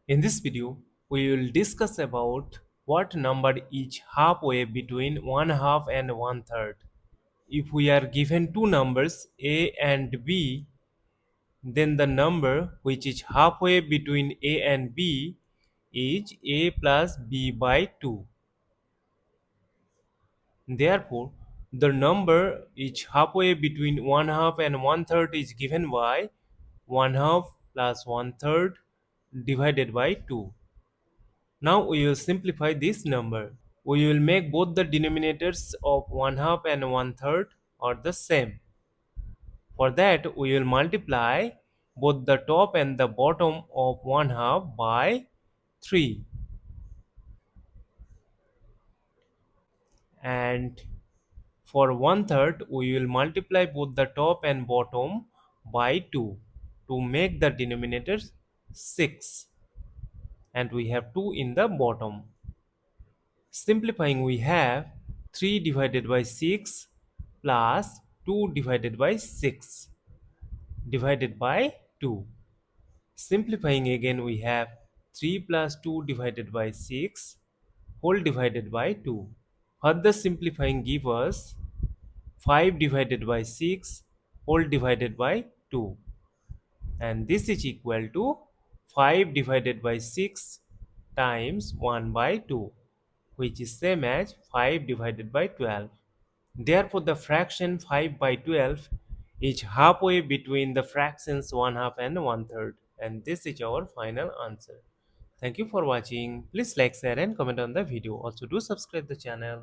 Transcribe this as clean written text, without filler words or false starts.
In this video, we will discuss about what number is halfway between one half and one third. If we are given two numbers a and b, then the number which is halfway between a and b is a plus b by 2. Therefore, the number is halfway between one half and one third is given by one half plus one third divided by 2. Now we will simplify this number. We will make both the denominators of one half and one third are the same. For that, we will multiply both the top and the bottom of one half by 3, and for one third we will multiply both the top and bottom by 2 to make the denominators 6, and we have 2 in the bottom. Simplifying, we have 3 divided by 6 plus 2 divided by 6 divided by 2. Simplifying again, we have 3 plus 2 divided by 6 whole divided by 2. Further simplifying give us 5 divided by 6 whole divided by 2, and this is equal to 5 divided by 6 times 1 by 2, which is same as 5 divided by 12. Therefore, the fraction 5 by 12 is halfway between the fractions 1 half and 1 third, and this is our final answer. Thank you for watching. Please like, share and comment on the video. Also do subscribe the channel.